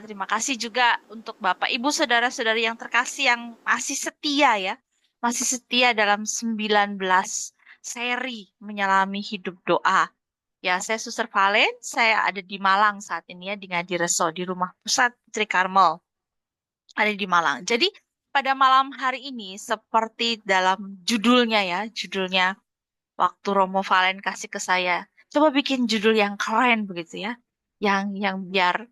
Terima kasih juga untuk Bapak, Ibu, saudara-saudari yang terkasih yang masih setia ya. Masih setia dalam 19 seri menyelami hidup doa. Ya, saya Suster Valen, saya ada di Malang saat ini ya, di Ngadireso, di Rumah Pusat Putri Karmel, ada di Malang. Jadi, pada malam hari ini, seperti dalam judulnya ya, judulnya waktu Romo Valen kasih ke saya, coba bikin judul yang keren begitu ya. Yang biar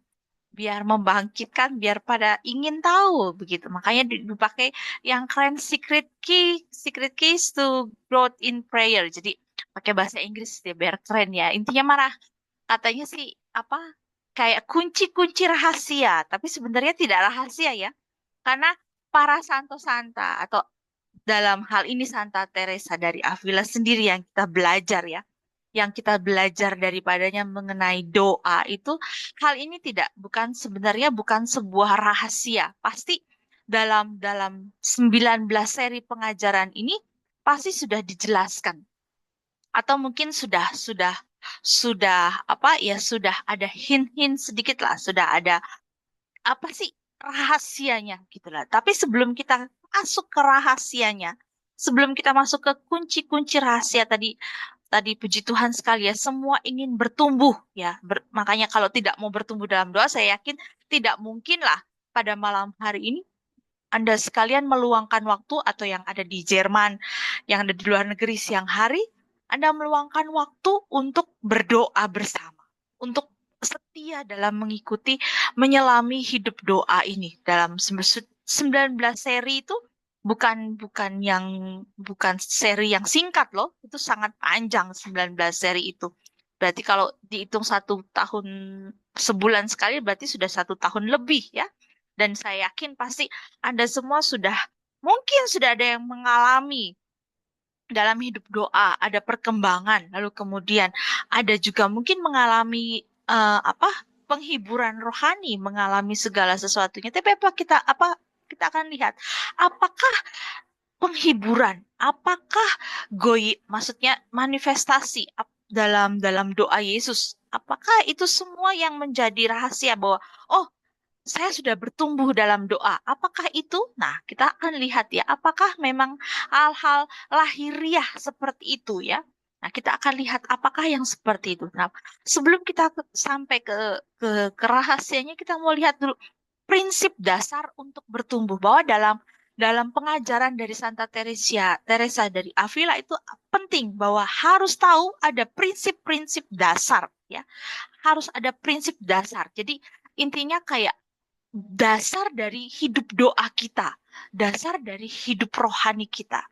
biar membangkitkan, biar pada ingin tahu begitu. Makanya dipakai yang keren secret keys to growth in prayer. Jadi pakai bahasa Inggris ya biar keren ya. Intinya marah katanya sih apa kayak kunci-kunci rahasia, tapi sebenarnya tidak rahasia ya. Karena para Santo Santa atau dalam hal ini Santa Teresa dari Avila sendiri yang kita belajar ya, yang kita belajar daripadanya mengenai doa itu, hal ini bukan sebenarnya bukan sebuah rahasia. Pasti dalam dalam 19 seri pengajaran ini pasti sudah dijelaskan atau mungkin sudah apa ya, sudah ada hint-hint sedikit lah, sudah ada apa sih rahasianya gitu lah. Tapi sebelum kita masuk ke rahasianya, sebelum kita masuk ke kunci-kunci rahasia tadi, tadi puji Tuhan sekali ya, semua ingin bertumbuh ya. Makanya kalau tidak mau bertumbuh dalam doa, saya yakin tidak mungkin lah pada malam hari ini Anda sekalian meluangkan waktu atau yang ada di Jerman, yang ada di luar negeri siang hari, Anda meluangkan waktu untuk berdoa bersama, untuk setia dalam mengikuti, menyelami hidup doa ini dalam 19 seri itu bukan seri yang singkat loh, itu sangat panjang 19 seri itu. Berarti kalau dihitung 1 tahun sebulan sekali berarti sudah 1 tahun lebih ya. Dan saya yakin pasti Anda semua mungkin sudah ada yang mengalami dalam hidup doa, ada perkembangan, lalu kemudian ada juga mungkin mengalami apa penghiburan rohani, mengalami segala sesuatunya. Tapi kita akan lihat apakah penghiburan, apakah maksudnya manifestasi dalam dalam doa Yesus, apakah itu semua yang menjadi rahasia bahwa oh saya sudah bertumbuh dalam doa. Apakah itu? Nah, kita akan lihat ya, apakah memang hal-hal lahiriah seperti itu ya. Nah, kita akan lihat apakah yang seperti itu. Nah, sebelum kita sampai ke rahasianya, kita mau lihat dulu prinsip dasar untuk bertumbuh bahwa dalam dalam pengajaran dari Santa Teresa dari Avila itu penting bahwa harus tahu ada prinsip-prinsip dasar ya. Harus ada prinsip dasar. Jadi intinya kayak dasar dari hidup doa kita, dasar dari hidup rohani kita.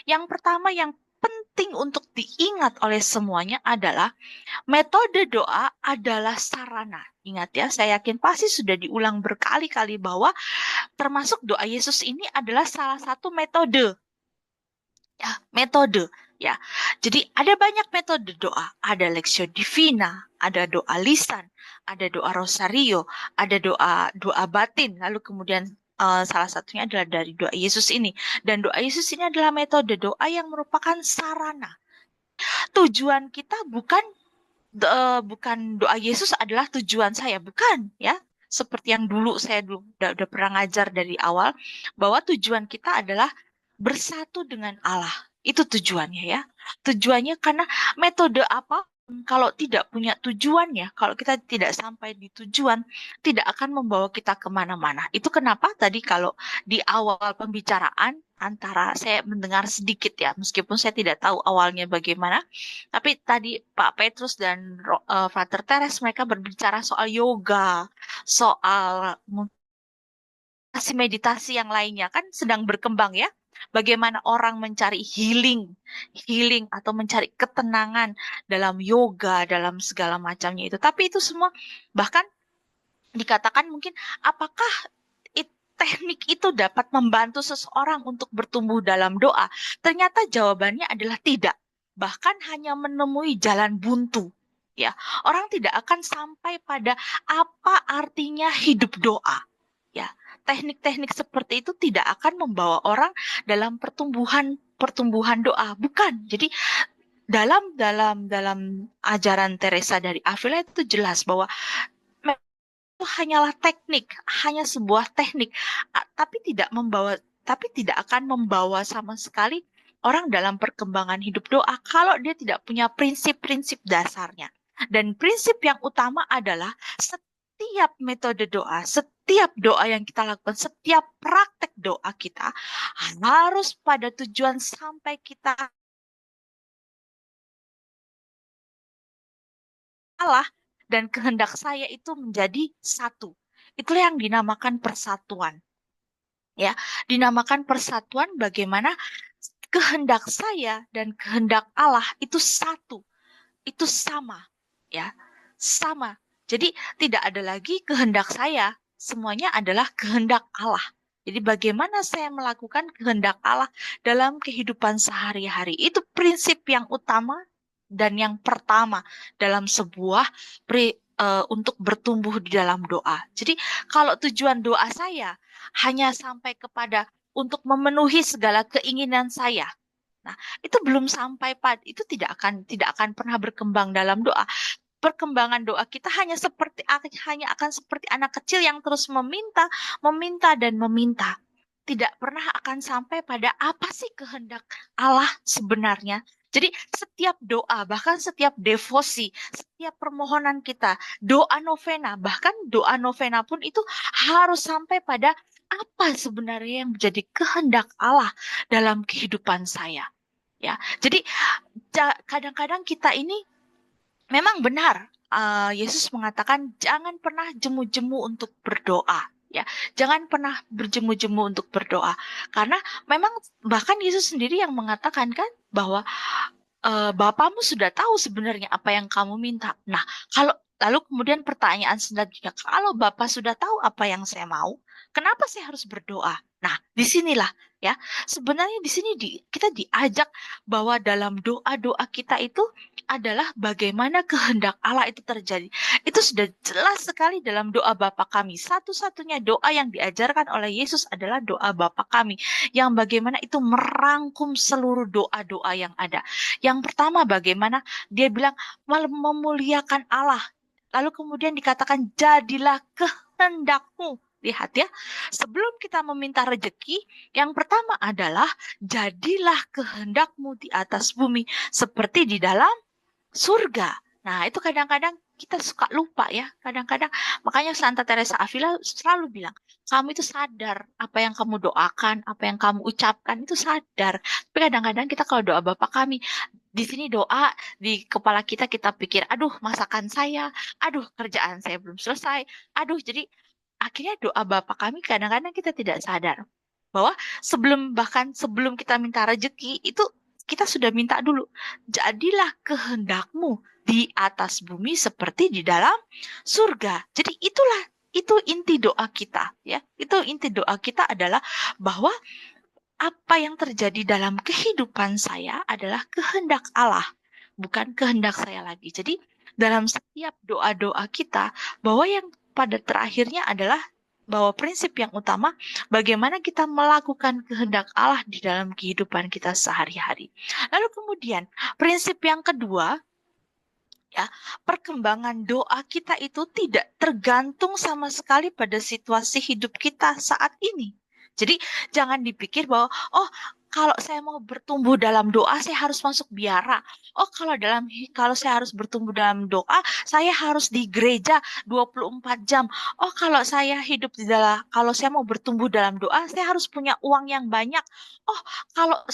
Yang pertama yang penting untuk diingat oleh semuanya adalah metode doa adalah sarana. Ingat ya, saya yakin pasti sudah diulang berkali-kali bahwa termasuk doa Yesus ini adalah salah satu metode. Ya, metode. Ya, jadi ada banyak metode doa. Ada Lectio Divina, ada doa lisan, ada doa rosario, ada doa doa batin. Lalu kemudian salah satunya adalah dari doa Yesus ini. Dan doa Yesus ini adalah metode doa yang merupakan sarana. Tujuan kita bukan doa Yesus adalah tujuan saya, bukan ya. Seperti yang dulu saya udah pernah ngajar dari awal bahwa tujuan kita adalah bersatu dengan Allah. Itu tujuannya ya. Tujuannya karena metode apa kalau tidak punya tujuan ya, kalau kita tidak sampai di tujuan, tidak akan membawa kita kemana-mana. Itu kenapa tadi kalau di awal pembicaraan antara saya mendengar sedikit ya, meskipun saya tidak tahu awalnya bagaimana, tapi tadi Pak Petrus dan Frater Teres mereka berbicara soal yoga, soal meditasi yang lainnya kan sedang berkembang ya. Bagaimana orang mencari healing atau mencari ketenangan dalam yoga, dalam segala macamnya itu. Tapi itu semua bahkan dikatakan mungkin apakah teknik itu dapat membantu seseorang untuk bertumbuh dalam doa? Ternyata jawabannya adalah tidak. Bahkan hanya menemui jalan buntu. Ya, orang tidak akan sampai pada apa artinya hidup doa. Ya, teknik-teknik seperti itu tidak akan membawa orang dalam pertumbuhan doa, bukan. Jadi dalam ajaran Teresa dari Avila itu jelas bahwa hanyalah teknik, hanya sebuah teknik, tapi tidak akan membawa sama sekali orang dalam perkembangan hidup doa kalau dia tidak punya prinsip-prinsip dasarnya. Dan prinsip yang utama adalah setiap metode doa, setiap doa yang kita lakukan, setiap praktek doa kita harus pada tujuan sampai kita Allah dan kehendak saya itu menjadi satu. Itulah yang dinamakan persatuan. Ya, dinamakan persatuan bagaimana kehendak saya dan kehendak Allah itu satu, itu sama, ya, sama. Jadi tidak ada lagi kehendak saya, semuanya adalah kehendak Allah. Jadi bagaimana saya melakukan kehendak Allah dalam kehidupan sehari-hari, itu prinsip yang utama dan yang pertama dalam sebuah untuk bertumbuh di dalam doa. Jadi kalau tujuan doa saya hanya sampai kepada untuk memenuhi segala keinginan saya, nah, itu belum sampai itu tidak akan pernah berkembang dalam doa. Perkembangan doa kita hanya akan seperti anak kecil yang terus meminta, meminta dan meminta. Tidak pernah akan sampai pada apa sih kehendak Allah sebenarnya. Jadi setiap doa, bahkan setiap devosi, setiap permohonan kita, doa novena, bahkan doa novena pun itu harus sampai pada apa sebenarnya yang menjadi kehendak Allah dalam kehidupan saya. Ya, jadi kadang-kadang kita ini memang benar. Yesus mengatakan jangan pernah jemu-jemu untuk berdoa. Ya, jangan pernah berjemu-jemu untuk berdoa. Karena memang bahkan Yesus sendiri yang mengatakan kan bahwa Bapamu sudah tahu sebenarnya apa yang kamu minta. Nah, lalu kemudian pertanyaan selanjutnya, kalau Bapak sudah tahu apa yang saya mau, kenapa saya harus berdoa? Nah, disinilah ya, sebenarnya di sini kita diajak bahwa dalam doa-doa kita itu adalah bagaimana kehendak Allah itu terjadi. Itu sudah jelas sekali dalam doa Bapa kami. Satu-satunya doa yang diajarkan oleh Yesus adalah doa Bapa kami, yang bagaimana itu merangkum seluruh doa-doa yang ada. Yang pertama bagaimana dia bilang memuliakan Allah. Lalu kemudian dikatakan jadilah kehendakmu. Lihat ya, sebelum kita meminta rejeki, yang pertama adalah jadilah kehendakmu di atas bumi seperti di dalam surga. Nah, itu kadang-kadang kita suka lupa ya. Kadang-kadang, makanya Santa Teresa Avila selalu bilang, kamu itu sadar apa yang kamu doakan, apa yang kamu ucapkan, itu sadar. Tapi kadang-kadang kita kalau doa Bapak kami, di sini doa, di kepala kita pikir, aduh masakan saya, aduh kerjaan saya belum selesai, aduh jadi akhirnya doa Bapak kami kadang-kadang kita tidak sadar bahwa bahkan sebelum kita minta rezeki itu kita sudah minta dulu, jadilah kehendakmu di atas bumi seperti di dalam surga. Jadi itu inti doa kita ya. Itu inti doa kita adalah bahwa apa yang terjadi dalam kehidupan saya adalah kehendak Allah, bukan kehendak saya lagi. Jadi dalam setiap doa-doa kita, bahwa yang pada terakhirnya adalah bahwa prinsip yang utama bagaimana kita melakukan kehendak Allah di dalam kehidupan kita sehari-hari. Lalu kemudian prinsip yang kedua, ya, perkembangan doa kita itu tidak tergantung sama sekali pada situasi hidup kita saat ini. Jadi jangan dipikir bahwa oh kalau saya mau bertumbuh dalam doa saya harus masuk biara. Oh kalau saya harus bertumbuh dalam doa saya harus di gereja 24 jam. Oh kalau saya mau bertumbuh dalam doa saya harus punya uang yang banyak. Oh kalau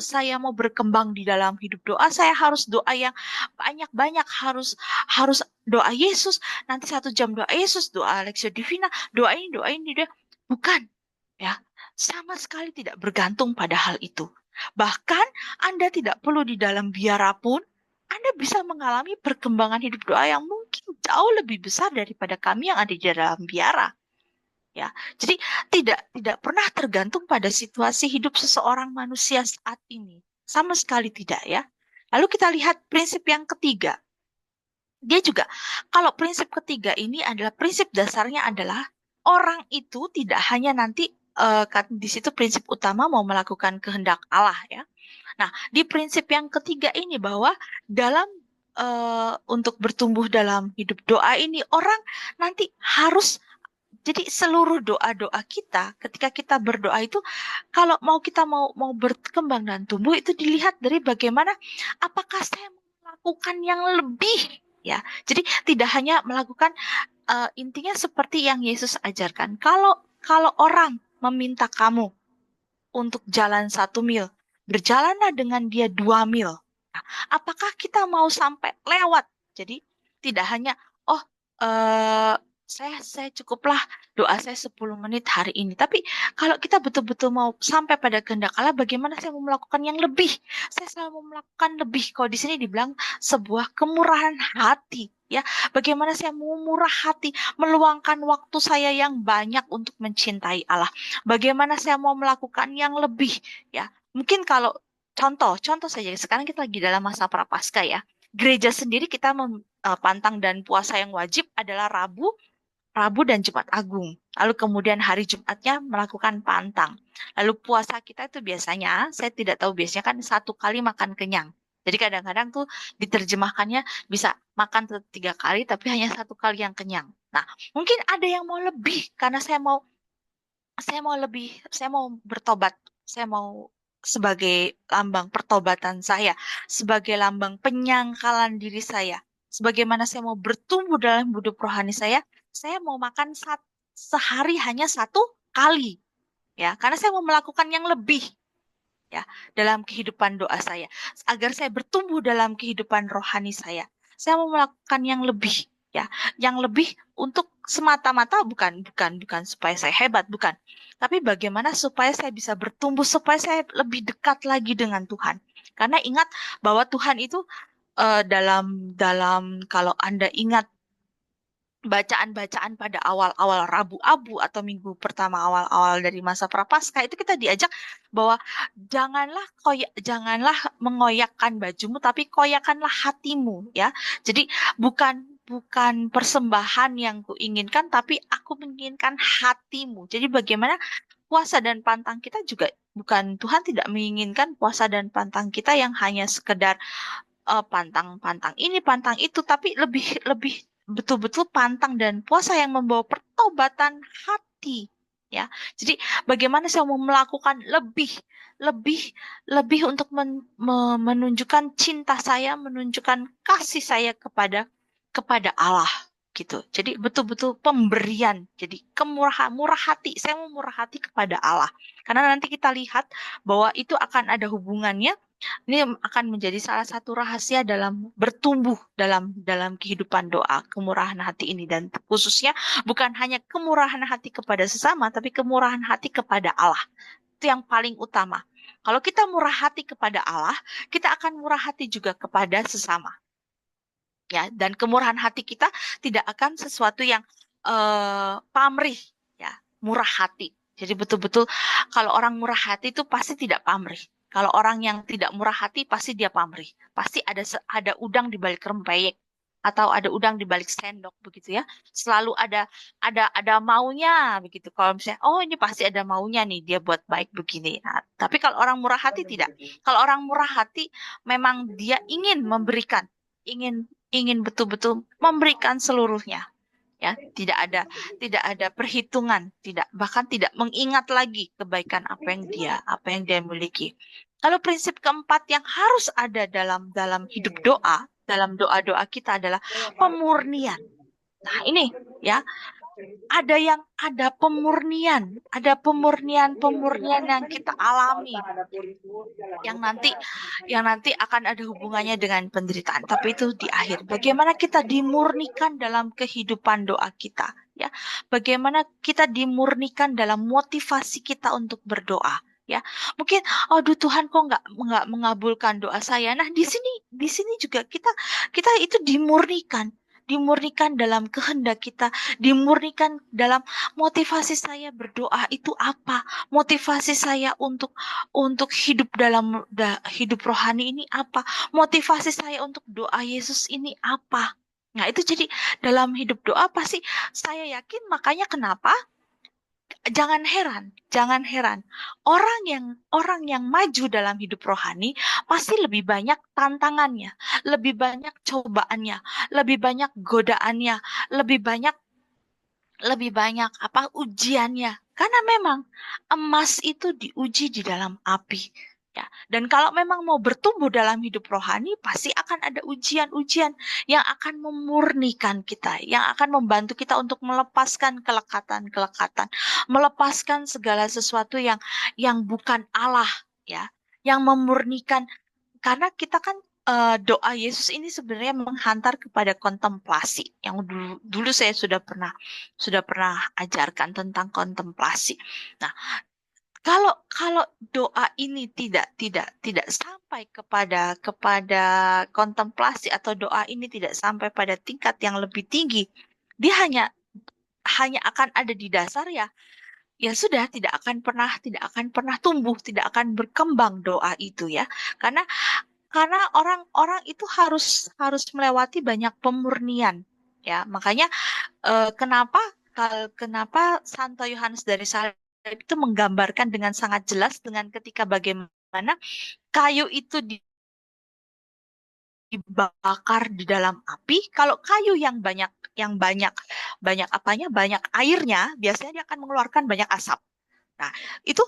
saya mau berkembang di dalam hidup doa saya harus doa yang banyak-banyak, harus harus doa Yesus, nanti 1 jam doa Yesus, doa Alexio Divina, doa ini, bukan. Ya, sama sekali tidak bergantung pada hal itu. Bahkan Anda tidak perlu di dalam biara pun, Anda bisa mengalami perkembangan hidup doa yang mungkin jauh lebih besar daripada kami yang ada di dalam biara. Ya, jadi tidak pernah tergantung pada situasi hidup seseorang manusia saat ini. Sama sekali tidak ya. Lalu kita lihat prinsip yang ketiga. Dia juga, kalau prinsip ketiga ini adalah prinsip dasarnya adalah orang itu tidak hanya nanti kan di situ prinsip utama mau melakukan kehendak Allah ya. Nah, di prinsip yang ketiga ini bahwa dalam untuk bertumbuh dalam hidup doa ini, orang nanti harus, jadi seluruh doa-doa kita ketika kita berdoa itu, kalau kita mau berkembang dan tumbuh, itu dilihat dari bagaimana apakah saya melakukan yang lebih, ya. Jadi tidak hanya melakukan, intinya seperti yang Yesus ajarkan. Kalau orang meminta kamu untuk jalan 1 mil, berjalanlah dengan dia 2 mil. Nah, apakah kita mau sampai lewat? Jadi tidak hanya, oh, eh, saya cukuplah doa saya 10 menit hari ini. Tapi kalau kita betul-betul mau sampai pada kehendak Allah, bagaimana saya mau melakukan yang lebih? Saya selalu mau melakukan lebih. Kalau di sini dibilang sebuah kemurahan hati, ya. Bagaimana saya mau murah hati, meluangkan waktu saya yang banyak untuk mencintai Allah. Bagaimana saya mau melakukan yang lebih, ya. Mungkin kalau contoh saja, sekarang kita lagi dalam masa prapaskah, ya. Gereja sendiri kita pantang dan puasa yang wajib adalah Rabu dan Jumat Agung. Lalu kemudian hari Jumatnya melakukan pantang. Lalu puasa kita itu biasanya, saya tidak tahu, biasanya kan 1 kali makan kenyang. Jadi kadang-kadang tuh diterjemahkannya bisa makan 3 kali, tapi hanya 1 kali yang kenyang. Nah, mungkin ada yang mau lebih, karena saya mau bertobat, saya mau, sebagai lambang pertobatan saya, sebagai lambang penyangkalan diri saya, sebagaimana saya mau bertumbuh dalam hidup rohani saya mau makan sehari hanya 1 kali, ya, karena saya mau melakukan yang lebih, ya, dalam kehidupan doa saya, agar saya bertumbuh dalam kehidupan rohani saya mau melakukan yang lebih, ya, yang lebih untuk semata-mata bukan supaya saya hebat, bukan, tapi bagaimana supaya saya bisa bertumbuh, supaya saya lebih dekat lagi dengan Tuhan. Karena ingat bahwa Tuhan itu, dalam dalam kalau Anda ingat bacaan-bacaan pada awal-awal Rabu Abu atau minggu pertama awal-awal dari masa Prapaskah, itu kita diajak bahwa janganlah mengoyakkan bajumu, tapi koyakkanlah hatimu, ya. Jadi bukan bukan persembahan yang kuinginkan, tapi aku menginginkan hatimu. Jadi bagaimana puasa dan pantang kita juga, bukan, Tuhan tidak menginginkan puasa dan pantang kita yang hanya sekedar pantang-pantang ini, pantang itu, tapi lebih lebih betul-betul pantang dan puasa yang membawa pertobatan hati, ya. Jadi bagaimana saya mau melakukan lebih, lebih, lebih untuk menunjukkan cinta saya, menunjukkan kasih saya kepada Allah, gitu. Jadi betul-betul pemberian. Jadi murah hati. Saya mau murah hati kepada Allah. Karena nanti kita lihat bahwa itu akan ada hubungannya. Ini akan menjadi salah satu rahasia dalam bertumbuh dalam kehidupan doa, kemurahan hati ini, dan khususnya bukan hanya kemurahan hati kepada sesama, tapi kemurahan hati kepada Allah. Itu yang paling utama. Kalau kita murah hati kepada Allah, kita akan murah hati juga kepada sesama. Ya, dan kemurahan hati kita tidak akan sesuatu yang pamrih, ya, murah hati. Jadi betul-betul kalau orang murah hati itu pasti tidak pamrih. Kalau orang yang tidak murah hati pasti dia pamrih. Pasti ada udang di balik rempeyek atau ada udang di balik sendok, begitu, ya. Selalu ada maunya, begitu. Kalau misalnya, oh, ini pasti ada maunya nih, dia buat baik begini. Nah, tapi kalau orang murah hati tidak. Kalau orang murah hati memang dia ingin memberikan, ingin ingin betul-betul memberikan seluruhnya, ya, tidak ada perhitungan, bahkan tidak mengingat lagi kebaikan apa yang dia miliki. Lalu prinsip keempat yang harus ada dalam hidup doa, dalam doa-doa kita adalah pemurnian. Nah, ini, ya, ada pemurnian yang kita alami, yang nanti akan ada hubungannya dengan penderitaan, tapi itu di akhir. Bagaimana kita dimurnikan dalam kehidupan doa kita, ya? Bagaimana kita dimurnikan dalam motivasi kita untuk berdoa, ya? Mungkin, aduh, Tuhan kok nggak mengabulkan doa saya. Nah, di sini juga kita itu dimurnikan dalam kehendak kita, dimurnikan dalam motivasi saya berdoa itu apa, motivasi saya untuk hidup dalam hidup rohani ini apa, motivasi saya untuk doa Yesus ini apa. Nah, itu jadi dalam hidup doa pasti saya yakin, makanya kenapa jangan heran. Orang yang maju dalam hidup rohani pasti lebih banyak tantangannya, lebih banyak cobaannya, lebih banyak godaannya, lebih banyak apa ujiannya. Karena memang emas itu diuji di dalam api. Ya, dan kalau memang mau bertumbuh dalam hidup rohani, pasti akan ada ujian-ujian yang akan memurnikan kita, yang akan membantu kita untuk melepaskan kelekatan-kelekatan, melepaskan segala sesuatu yang bukan Allah, ya, yang memurnikan. Karena kita kan doa Yesus ini sebenarnya menghantar kepada kontemplasi yang dulu saya sudah pernah ajarkan tentang kontemplasi. Nah, kalau kalau doa ini tidak sampai kepada kontemplasi, atau doa ini tidak sampai pada tingkat yang lebih tinggi, dia hanya akan ada di dasar, ya sudah, tidak akan pernah tumbuh, tidak akan berkembang doa itu, ya. Karena orang-orang itu harus melewati banyak pemurnian, ya. Makanya kenapa Santo Yohanes dari Salib itu menggambarkan dengan sangat jelas dengan ketika bagaimana kayu itu dibakar di dalam api. Kalau kayu banyak airnya, biasanya dia akan mengeluarkan banyak asap. Nah, itu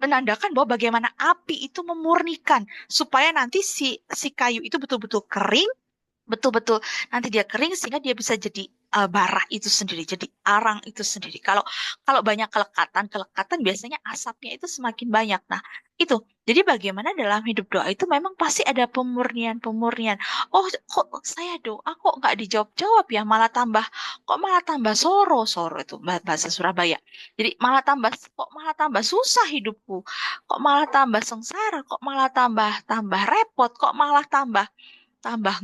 menandakan bahwa bagaimana api itu memurnikan supaya nanti si kayu itu betul-betul kering, betul-betul nanti dia kering sehingga dia bisa jadi bara itu sendiri, jadi arang itu sendiri. Kalau kalau banyak kelekatan biasanya asapnya itu semakin banyak. Nah, itu. Jadi bagaimana dalam hidup doa itu memang pasti ada pemurnian. Oh, kok saya doa kok nggak dijawab-jawab ya, malah tambah soro itu bahasa Surabaya. Jadi malah tambah susah hidupku. Kok malah tambah sengsara, kok malah tambah repot, kok malah tambah tambah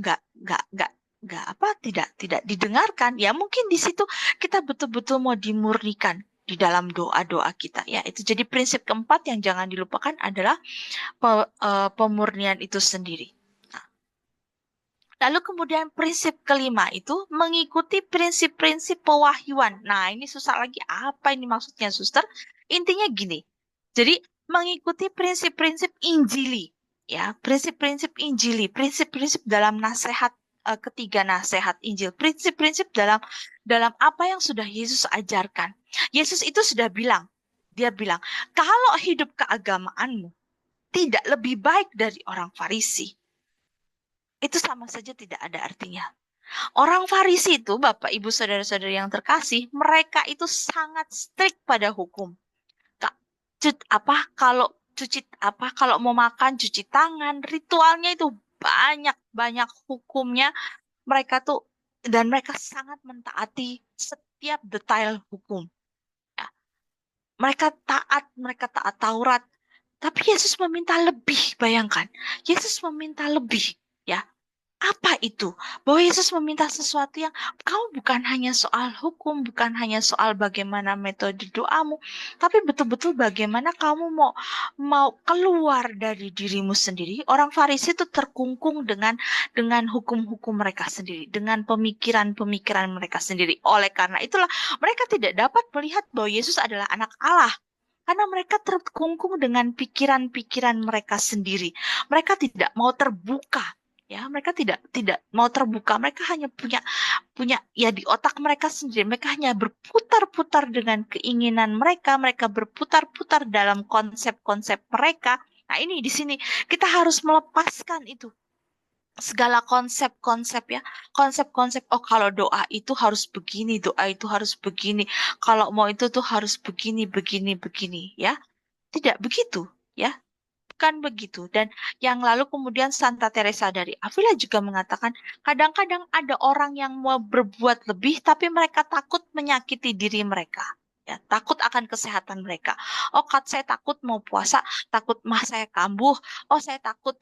nggak apa, tidak didengarkan. Ya mungkin di situ kita betul-betul mau dimurnikan di dalam doa-doa kita, ya. Itu jadi prinsip keempat yang jangan dilupakan adalah pemurnian itu sendiri. Nah, lalu kemudian prinsip kelima itu mengikuti prinsip-prinsip pewahyuan. Nah, ini susah lagi, apa ini maksudnya, suster? Intinya gini, jadi mengikuti prinsip-prinsip Injili, ya, prinsip-prinsip Injili, prinsip-prinsip dalam nasihat, ketiga nasihat Injil, prinsip-prinsip dalam dalam apa yang sudah Yesus ajarkan. Yesus itu sudah bilang, dia bilang, kalau hidup keagamaanmu tidak lebih baik dari orang Farisi, itu sama saja tidak ada artinya. Orang Farisi itu, Bapak, Ibu, Saudara-saudara yang terkasih, mereka itu sangat strict pada hukum. Kalau mau makan cuci tangan, ritualnya itu banyak hukumnya. Mereka tuh, dan mereka sangat mentaati setiap detail hukum, ya. Mereka taat Taurat, tapi Yesus meminta lebih. Bayangkan, Yesus meminta lebih, ya. Apa itu? Bahwa Yesus meminta sesuatu yang kau bukan hanya soal hukum, bukan hanya soal bagaimana metode doamu, tapi betul-betul bagaimana kamu mau keluar dari dirimu sendiri. Orang Farisi itu terkungkung dengan hukum-hukum mereka sendiri, dengan pemikiran-pemikiran mereka sendiri. Oleh karena itulah mereka tidak dapat melihat bahwa Yesus adalah anak Allah. Karena mereka terkungkung dengan pikiran-pikiran mereka sendiri. Mereka tidak mau terbuka. Ya, mereka tidak mau terbuka. Mereka hanya punya ya di otak mereka sendiri. Mereka hanya berputar-putar dengan keinginan mereka. Mereka berputar-putar dalam konsep-konsep mereka. Nah, ini di sini kita harus melepaskan itu. Segala konsep-konsep, ya. Konsep-konsep, oh kalau doa itu harus begini, doa itu harus begini. Kalau mau itu tuh harus begini, begini, begini, ya. Tidak begitu, ya. Bukan begitu. Dan yang lalu kemudian Santa Teresa dari Avila juga mengatakan, kadang-kadang ada orang yang mau berbuat lebih, tapi mereka takut menyakiti diri mereka. Ya, takut akan kesehatan mereka. Oh, saya takut mau puasa, takut mah saya kambuh. Oh, saya takut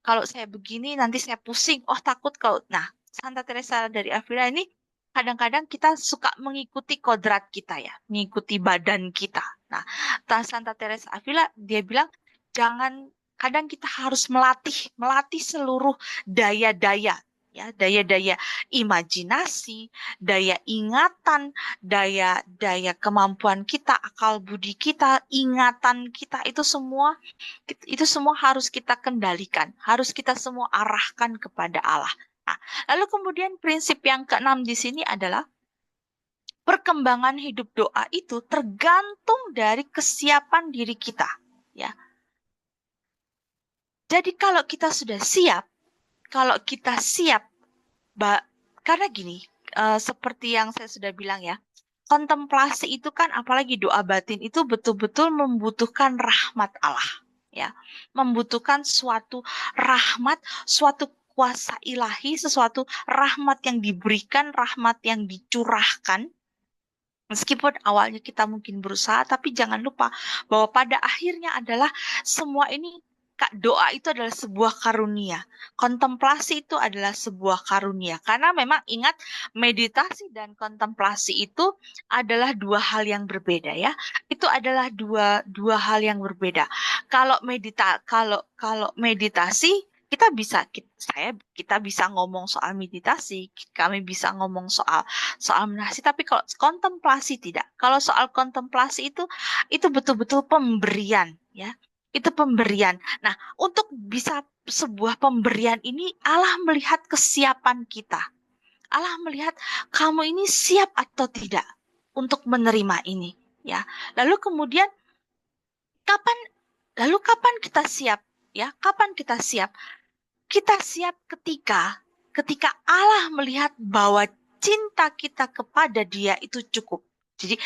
kalau saya begini nanti saya pusing. Oh, takut kalau. Nah, Santa Teresa dari Avila ini kadang-kadang kita suka mengikuti kodrat kita, ya, mengikuti badan kita. Nah, Santa Teresa Avila dia bilang, kadang kita harus melatih seluruh daya-daya. ya, daya-daya imajinasi, daya ingatan, daya kemampuan kita, akal budi kita, ingatan kita, itu semua harus kita kendalikan, harus kita semua arahkan kepada Allah. Nah, lalu kemudian prinsip yang keenam di sini adalah perkembangan hidup doa itu tergantung dari kesiapan diri kita, ya. Jadi kalau kita sudah siap, kalau kita siap, karena gini, seperti yang saya sudah bilang ya, kontemplasi itu kan, apalagi doa batin itu betul-betul membutuhkan rahmat Allah, ya, membutuhkan suatu rahmat, suatu kuasa ilahi, sesuatu rahmat yang diberikan, rahmat yang dicurahkan. Meskipun awalnya kita mungkin berusaha, tapi jangan lupa bahwa pada akhirnya adalah semua ini, doa itu adalah sebuah karunia. Kontemplasi itu adalah sebuah karunia. Karena memang ingat, meditasi dan kontemplasi itu adalah dua hal yang berbeda, ya. Itu adalah dua hal yang berbeda. Kalau meditasi, kita bisa ngomong soal meditasi, kami bisa ngomong soal menasi, tapi kalau kontemplasi tidak. Kalau soal kontemplasi itu betul-betul pemberian, ya. Itu pemberian. Nah, untuk bisa sebuah pemberian ini, Allah melihat kesiapan kita. Allah melihat kamu ini siap atau tidak untuk menerima ini, ya. Lalu kemudian kapan kita siap, ya? Kapan kita siap? Kita siap ketika Allah melihat bahwa cinta kita kepada Dia itu cukup. Jadi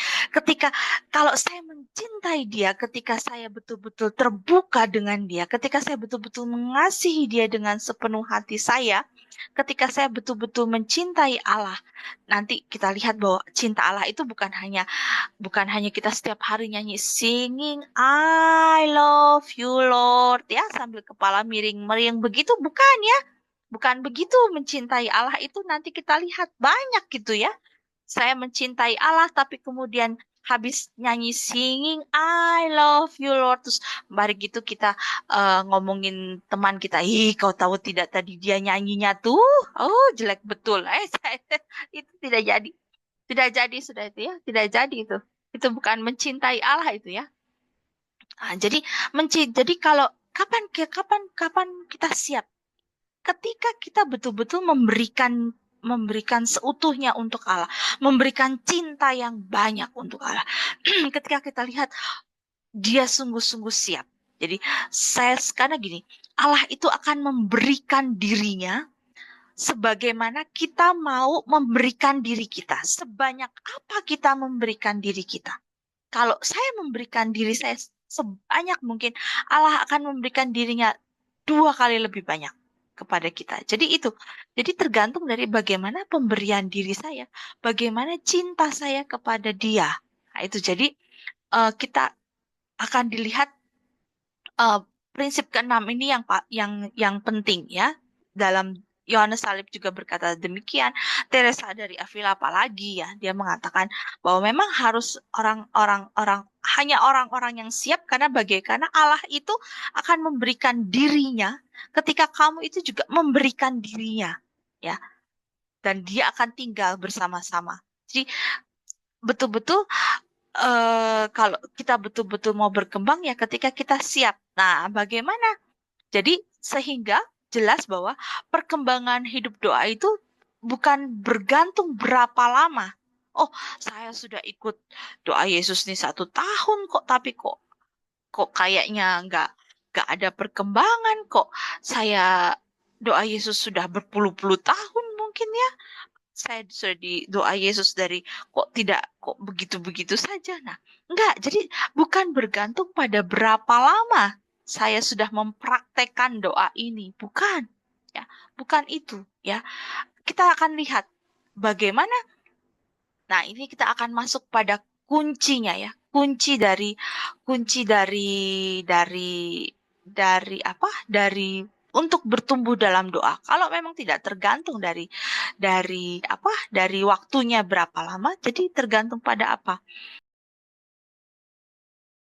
kalau saya mencintai Dia, ketika saya betul-betul terbuka dengan Dia, ketika saya betul-betul mengasihi Dia dengan sepenuh hati saya, ketika saya betul-betul mencintai Allah, nanti kita lihat bahwa cinta Allah itu bukan hanya kita setiap hari nyanyi singing I love you Lord, ya, sambil kepala miring-miring begitu, bukan, ya. Bukan begitu mencintai Allah itu. Nanti kita lihat banyak gitu, ya. Saya mencintai Allah tapi kemudian habis nyanyi singing I love you Lord, terus mari gitu kita ngomongin teman kita, kau tahu tidak tadi dia nyanyinya tuh, oh jelek betul, itu tidak jadi. Tidak jadi sudah itu, ya, tidak jadi itu. Itu bukan mencintai Allah itu, ya. Nah, jadi kalau kapan kita siap? Ketika kita betul-betul memberikan seutuhnya untuk Allah, memberikan cinta yang banyak untuk Allah. Ketika kita lihat Dia sungguh-sungguh siap. Jadi karena gini, Allah itu akan memberikan dirinya sebagaimana kita mau memberikan diri kita. Sebanyak apa kita memberikan diri kita. Kalau saya memberikan diri saya sebanyak mungkin, Allah akan memberikan dirinya 2 kali lebih banyak kepada kita. Jadi tergantung dari bagaimana pemberian diri saya, bagaimana cinta saya kepada Dia. Nah, itu jadi kita akan dilihat prinsip keenam ini yang penting, ya. Dalam Yohanes Salib juga berkata demikian. Teresa dari Avila apalagi, ya, dia mengatakan bahwa memang harus hanya orang-orang yang siap, karena Allah itu akan memberikan dirinya ketika kamu itu juga memberikan dirinya, ya. Dan Dia akan tinggal bersama-sama. Jadi betul-betul kalau kita betul-betul mau berkembang, ya ketika kita siap. Nah, bagaimana? Jadi sehingga jelas bahwa perkembangan hidup doa itu bukan bergantung berapa lama. Oh, saya sudah ikut doa Yesus nih 1 tahun kok, tapi kok kayaknya nggak ada perkembangan, kok saya doa Yesus sudah berpuluh-puluh tahun mungkin, ya. Saya sudah di doa Yesus dari kok begitu-begitu saja. Nah, enggak. Jadi bukan bergantung pada berapa lama saya sudah mempraktekkan doa ini, bukan. Ya, bukan itu, ya. Kita akan lihat bagaimana. Nah, ini kita akan masuk pada kuncinya, ya. Kunci dari apa? Untuk bertumbuh dalam doa. Kalau memang tidak tergantung dari waktunya berapa lama, jadi tergantung pada apa?